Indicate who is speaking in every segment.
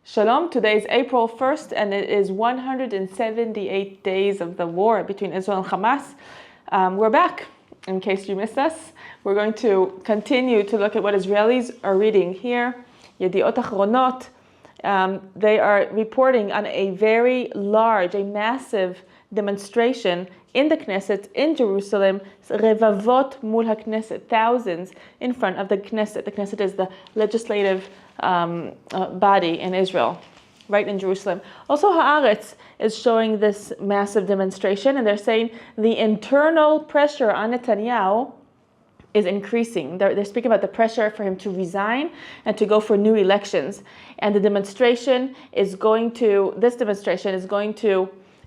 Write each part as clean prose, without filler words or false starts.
Speaker 1: Shalom, today is April 1st and it is 178 days of the war between Israel and Hamas. We're back, in case you missed us. We're going to continue to look at what Israelis are reading here. Yediot Achronot, they are reporting on a very large, a massive demonstration in the Knesset in Jerusalem. Revavot mul HaKnesset, thousands in front of the Knesset. The Knesset is the legislative body in Israel, right in Jerusalem. Also, Haaretz is showing this massive demonstration, and they're saying the internal pressure on Netanyahu is increasing. They're speaking about the pressure for him to resign and to go for new elections. And the demonstration is going to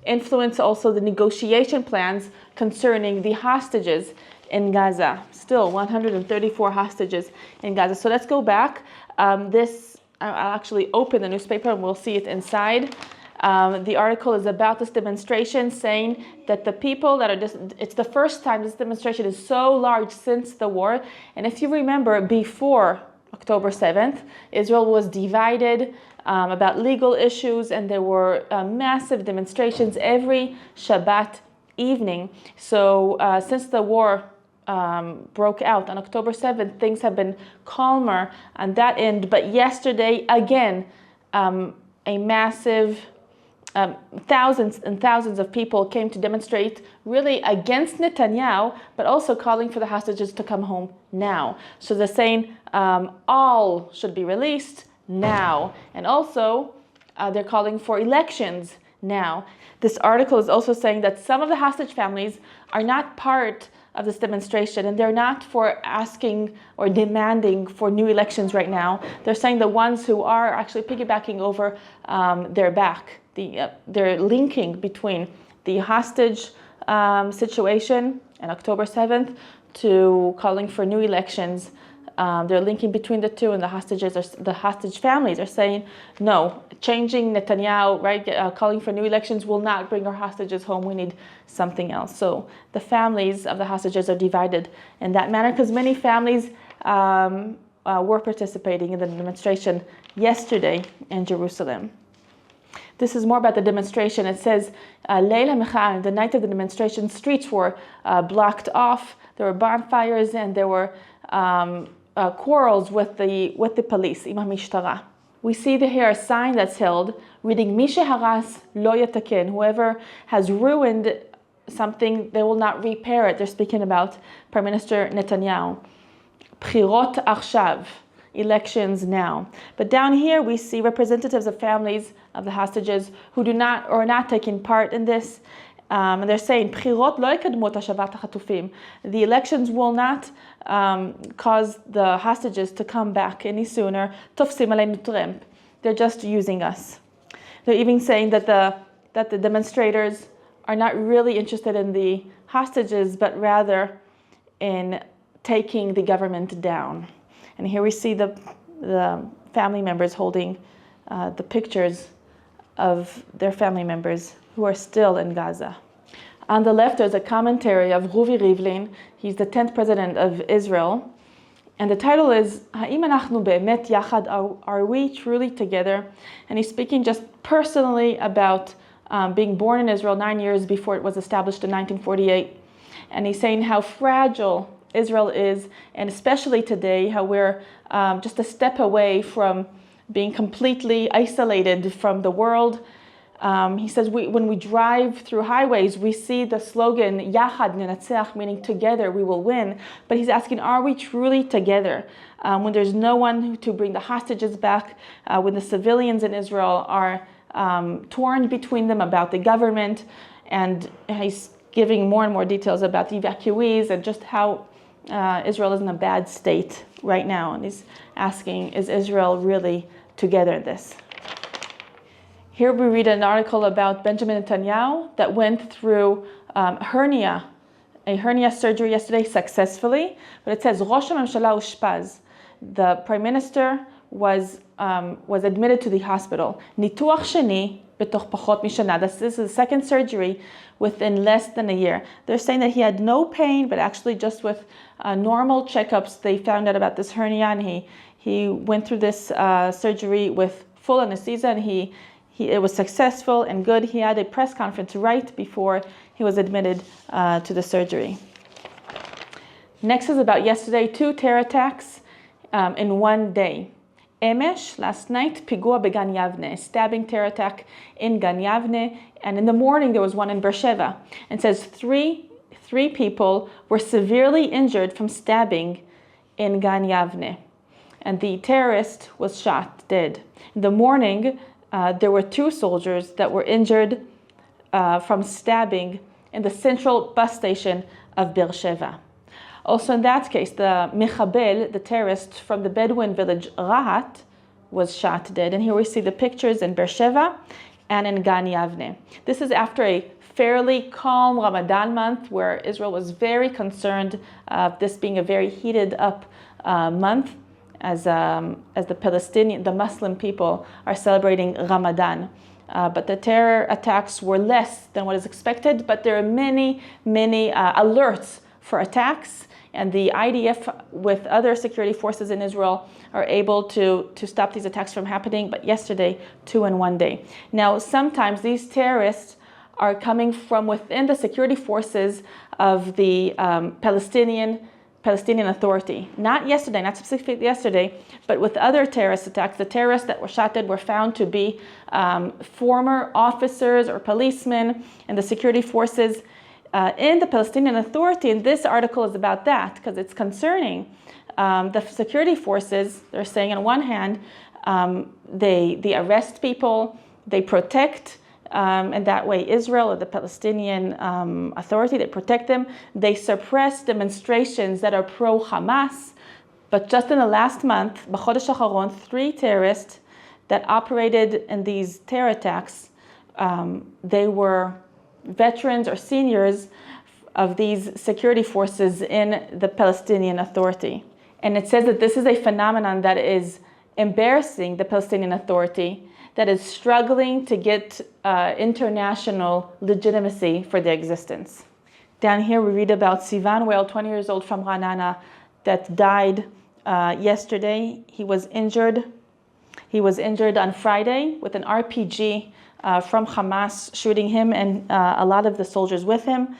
Speaker 1: influence also the negotiation plans concerning the hostages in Gaza. Still 134 hostages in Gaza. So let's go back. I'll actually open the newspaper and we'll see it inside. The article is about this demonstration, saying that the people that are it's the first time this demonstration is so large since the war. And if you remember, before October 7th, Israel was divided about legal issues, and there were massive demonstrations every Shabbat evening. So since the war broke out on October 7th, things have been calmer on that end. But yesterday, again, a massive thousands and thousands of people came to demonstrate really against Netanyahu, but also calling for the hostages to come home now. So they're saying all should be released now. And also they're calling for elections now. This article is also saying that some of the hostage families are not part of this demonstration, and they're not for asking or demanding for new elections right now. They're saying the ones who are actually piggybacking over their back. They're linking between the hostage situation and October 7th to calling for new elections. They're linking between the two, and the hostage families are saying, no, changing Netanyahu, right, calling for new elections will not bring our hostages home. We need something else. So the families of the hostages are divided in that manner, because many families were participating in the demonstration yesterday in Jerusalem. This is more about the demonstration. It says, Leil HaMechah, the night of the demonstration, streets were blocked off. There were bonfires, and there were quarrels with the police, עם המשטרה. We see here a sign that's held reading, מי שהרס לא יתקן, whoever has ruined something, they will not repair it. They're speaking about Prime Minister Netanyahu. בחירות עכשיו, elections now. But down here we see representatives of families of the hostages who are not taking part in this. And they're saying, בחירות לא יקדמו את השבת החטופים. The elections will not cause the hostages to come back any sooner. תופסים עלינו טרמפ. They're just using us. They're even saying that the demonstrators are not really interested in the hostages, but rather in taking the government down. And here we see the family members holding the pictures of their family members who are still in Gaza. On the left, there's a commentary of Ruvi Rivlin. He's the 10th president of Israel. And the title is, Ha'im אנחנו באמת יחד, are we truly together? And he's speaking just personally about being born in Israel 9 years before it was established in 1948. And he's saying how fragile Israel is, and especially today, how we're just a step away from being completely isolated from the world. He says when we drive through highways, we see the slogan Yachad Nenatzach, meaning together we will win. But he's asking, are we truly together? When there's no one to bring the hostages back, when the civilians in Israel are torn between them about the government, and he's giving more and more details about the evacuees and just how Israel is in a bad state right now. And he's asking, is Israel really together in this? Here we read an article about Benjamin Netanyahu that went through a hernia surgery yesterday successfully. But it says, Rosh HaMemshala ushpaz. The prime minister was admitted to the hospital. Nituach sheni betoch pachot mishana. This is the second surgery within less than a year. They're saying that he had no pain, but actually just with normal checkups, they found out about this hernia, and he went through this surgery with full anesthesia, and it was successful and good. He had a press conference right before he was admitted to the surgery. Next is about yesterday, 2 terror attacks in one day. Emesh, last night, pigua began Yavne, stabbing terror attack in Gan Yavne, and in the morning there was one in Beersheva. It says three people were severely injured from stabbing in Gan Yavne, and the terrorist was shot dead. In the morning, there were 2 soldiers that were injured from stabbing in the central bus station of Beersheva. Also in that case, the Mechabel, the terrorist from the Bedouin village Rahat, was shot dead. And here we see the pictures in Beersheva and in Gan Yavne. This is after a fairly calm Ramadan month where Israel was very concerned of this being a very heated up month as the Muslim people are celebrating Ramadan. But the terror attacks were less than what is expected, but there are many alerts for attacks. And the IDF with other security forces in Israel are able to stop these attacks from happening. But yesterday, 2 in one day. Now, sometimes these terrorists are coming from within the security forces of the Palestinian Authority. Not yesterday, not specifically yesterday, but with other terrorist attacks, the terrorists that were shot dead were found to be former officers or policemen in the security forces in the Palestinian Authority. And this article is about that because it's concerning the security forces. They're saying on one hand, they arrest people, they protect, and that way Israel or the Palestinian Authority, they protect them. They suppress demonstrations that are pro-Hamas. But just in the last month, B'chodesh Hacharon, 3 terrorists that operated in these terror attacks, they were veterans or seniors of these security forces in the Palestinian Authority. And it says that this is a phenomenon that is embarrassing the Palestinian Authority, that is struggling to get international legitimacy for their existence. Down here we read about Sivan Whale, 20 years old from Ra'anana, that died yesterday. He was injured on Friday with an RPG from Hamas, shooting him and a lot of the soldiers with him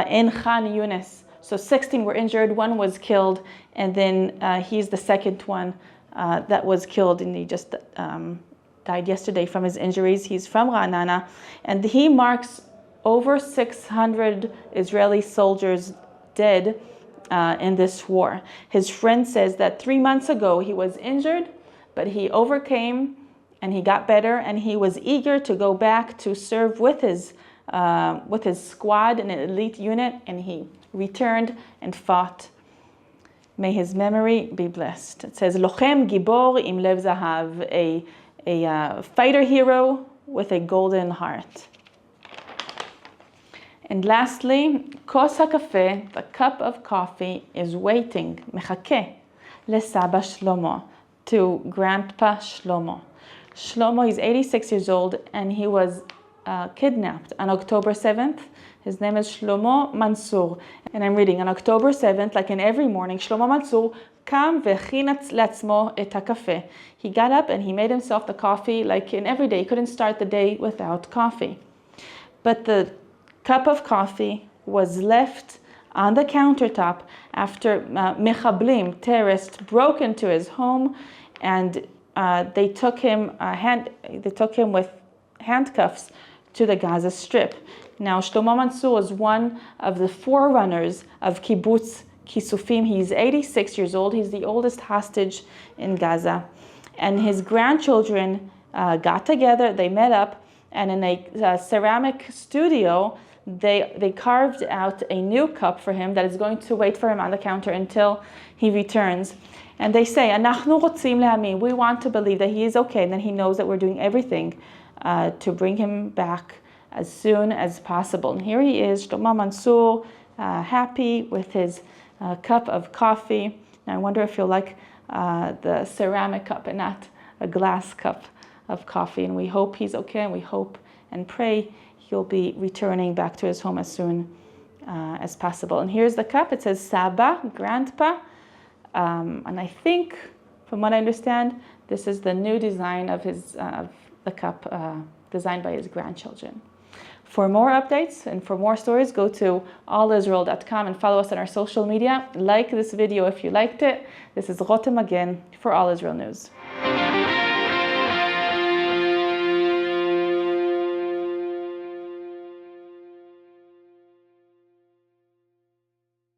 Speaker 1: in Khan Yunis. So 16 were injured, 1 was killed, and then he's the second one that was killed, and he just died yesterday from his injuries. He's from Ra'anana, and he marks over 600 Israeli soldiers dead in this war. His friend says that 3 months ago he was injured, but he overcame and he got better, and he was eager to go back to serve with his squad in an elite unit, and he returned and fought. May his memory be blessed. It says, Lochem Gibor im Lev Zahav, a fighter hero with a golden heart. And lastly, Kos HaKafeh, the cup of coffee, is waiting, mechakeh, lesaba Shlomo, to Grandpa Shlomo. Shlomo is 86 years old, and he was kidnapped on October 7th. His name is Shlomo Mansour. And I'm reading, on October 7th, like in every morning, Shlomo Mansour kam v'echin latzmo et hakafeh. He got up and he made himself the coffee like in every day. He couldn't start the day without coffee. But the cup of coffee was left on the countertop after mechablim, terrorists, broke into his home, and they took him with handcuffs to the Gaza Strip. Now, Shlomo Mansour was one of the forerunners of Kibbutz Kisufim. He's 86 years old. He's the oldest hostage in Gaza. And his grandchildren got together, they met up, and in a ceramic studio, they carved out a new cup for him that is going to wait for him on the counter until he returns. And they say, "Anachnu rotzim le'amin," we want to believe that he is okay, and that he knows that we're doing everything to bring him back as soon as possible. And here he is, Shlomo Mansour, happy with his cup of coffee. And I wonder if you'll like the ceramic cup and not a glass cup of coffee. And we hope he's okay, and we hope and pray he'll be returning back to his home as soon as possible. And here's the cup. It says Saba, Grandpa. And I think, from what I understand, This is the new design of the cup designed by his grandchildren. For more updates and for more stories, go to allisrael.com and follow us on our social media. Like this video if you liked it. This is Rotem Magen for All Israel News.